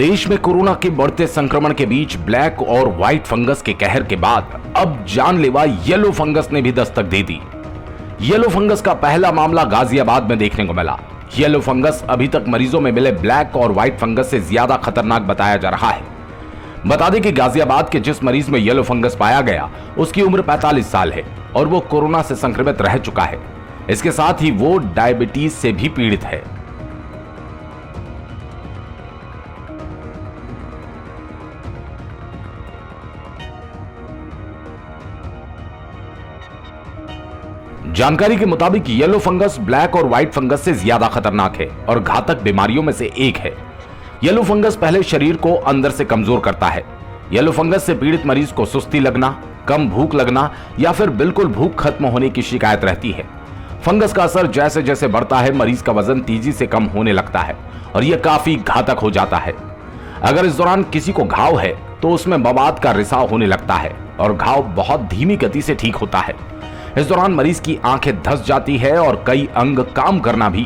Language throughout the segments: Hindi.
देश में कोरोना के बढ़ते संक्रमण के बीच ब्लैक और व्हाइट फंगस के कहर के बाद अब जानलेवा येलो फंगस ने भी दस्तक दे दी। येलो फंगस का पहला मामला गाजियाबाद में देखने को मिला। येलो फंगस अभी तक मरीजों में मिले ब्लैक और व्हाइट फंगस से ज्यादा खतरनाक बताया जा रहा है। बता दें कि गाजियाबाद के जिस मरीज में येलो फंगस पाया गया उसकी उम्र 45 साल है और वो कोरोना से संक्रमित रह चुका है। इसके साथ ही वो डायबिटीज से भी पीड़ित है। जानकारी के मुताबिक येलो फंगस ब्लैक और व्हाइट फंगस से ज्यादा खतरनाक है और घातक बीमारियों में से एक है। येलो फंगस पहले शरीर को अंदर से कमजोर करता है। येलो फंगस से पीड़ित मरीज को सुस्ती लगना, कम भूख लगना या फिर बिल्कुल भूख खत्म होने की शिकायत रहती है। फंगस का असर जैसे जैसे बढ़ता है मरीज का वजन तेजी से कम होने लगता है और यह काफी घातक हो जाता है। अगर इस दौरान किसी को घाव है तो उसमें मवाद का रिसाव होने लगता है और घाव बहुत धीमी गति से ठीक होता है। इस दौरान मरीज की आंखें धंस जाती है और कई अंग काम करना भी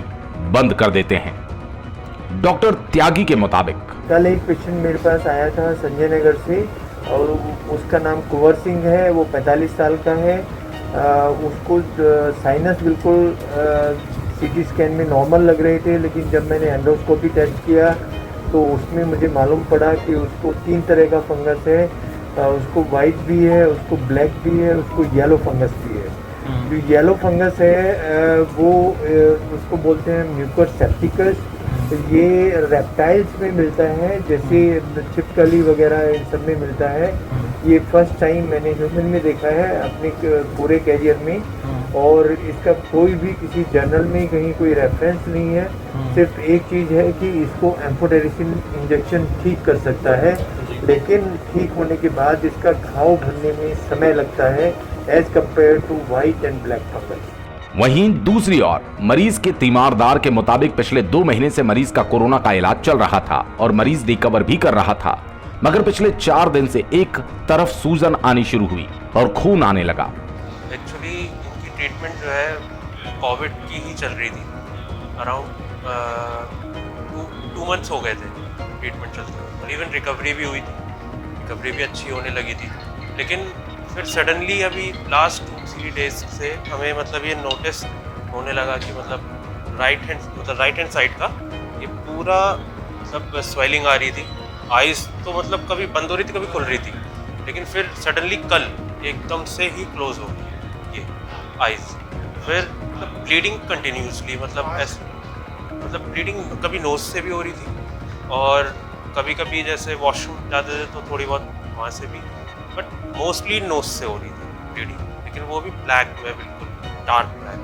बंद कर देते हैं। डॉक्टर त्यागी के मुताबिक कल एक पेशेंट मेरे पास आया था संजय नगर से और उसका नाम कुंवर सिंह है। वो 45 साल का है। उसको साइनस बिल्कुल सीटी स्कैन में नॉर्मल लग रहे थे, लेकिन जब मैंने एंडोस्कोपी टेस्ट किया तो उसमें मुझे मालूम पड़ा कि उसको 3 तरह का फंगस है। उसको वाइट भी है, उसको ब्लैक भी है, उसको येलो फंगस भी है। जो येलो फंगस है वो उसको बोलते हैं म्यूकस सेप्टिकस। ये रेप्टाइल्स में मिलता है, जैसे छिपकली वगैरह इन सब में मिलता है। ये फर्स्ट टाइम मैंने ह्यूमन में देखा है अपने पूरे कैरियर में, और इसका कोई भी किसी जर्नल में कहीं कोई रेफरेंस नहीं है। सिर्फ एक चीज़ है कि इसको एम्फोटेरिसिन इंजेक्शन ठीक कर सकता है, लेकिन ठीक होने के बाद इसका घाव भरने में समय लगता है as compare to white and black fungus. वहीं दूसरी ओर मरीज के तीमारदार के मुताबिक पिछले 2 महीने से मरीज का कोरोना का इलाज चल रहा था और मरीज रिकवर भी कर रहा था, मगर पिछले 4 दिन से एक तरफ सूजन आनी शुरू हुई और खून आने लगा। एक्चुअली इनकी ट्रीटमेंट जो है कोविड की ही चल रही थी। अराउंड 2 मंथ्स हो गए थे ट्रीटमेंट चलते हुए, और इवन रिकवरी भी हुई थी। रिकवरी भी अच्छी होने लगी थी, लेकिन फिर सडनली अभी लास्ट 2-3 डेज से हमें मतलब ये नोटिस होने लगा कि मतलब राइट हैंड साइड का ये पूरा मतलब स्वेलिंग आ रही थी। आइज़ तो मतलब कभी बंद हो रही थी, कभी खुल रही थी, लेकिन फिर सडनली कल एकदम से ही क्लोज हो गई ये आइज़। फिर मतलब ब्लीडिंग कंटिन्यूसली, मतलब ब्लीडिंग कभी नोज से भी हो रही थी और कभी कभी जैसे वॉशरूम जाते थे तो थोड़ी बहुत वहाँ से भी, बट मोस्टली नोज से हो रही थी ब्लीडिंग, लेकिन वो भी ब्लैक में, बिल्कुल डार्क ब्लैक।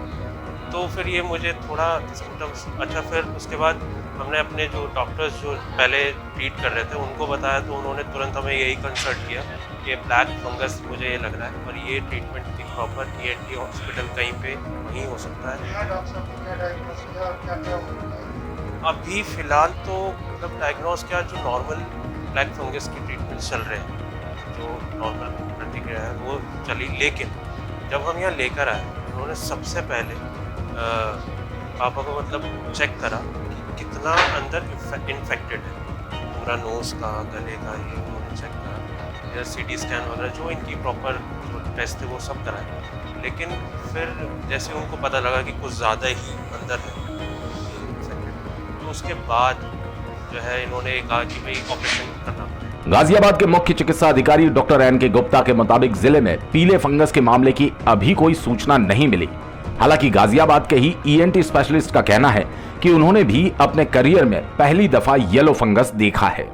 तो फिर ये मुझे थोड़ा सिम्टम्स अच्छा। फिर उसके बाद हमने अपने जो डॉक्टर्स जो पहले ट्रीट कर रहे थे उनको बताया, तो उन्होंने तुरंत हमें यही कंसल्ट किया कि ब्लैक फंगस मुझे ये लग रहा है और ये ट्रीटमेंट की प्रॉपर ENT हॉस्पिटल कहीं पे वहीं हो सकता है। अभी फ़िलहाल तो मतलब डायग्नोस क्या, जो नॉर्मल ब्लैक फंगस की ट्रीटमेंट चल रहे हैं, जो नॉर्मल प्रतिक्रिया है वो चली, लेकिन जब हम यहाँ लेकर आए उन्होंने सबसे पहले पापा को मतलब चेक करा कि कितना अंदर इन्फेक्टेड है, पूरा नोज़ का, गले का, ये उन्होंने चेक करा। या CT स्कैन वगैरह जो इनकी प्रॉपर जो टेस्ट थे वो सब कराए, लेकिन फिर जैसे उनको पता लगा कि कुछ ज़्यादा ही अंदर है इन्फेक्टेड, तो उसके बाद जो है इन्होंने कहा कि भाई ऑपरेशन करना पड़ेगा। गाजियाबाद के मुख्य चिकित्सा अधिकारी डॉक्टर NK गुप्ता के मुताबिक जिले में पीले फंगस के मामले की अभी कोई सूचना नहीं मिली। हालांकि गाजियाबाद के ही ENT स्पेशलिस्ट का कहना है कि उन्होंने भी अपने करियर में पहली दफा येलो फंगस देखा है।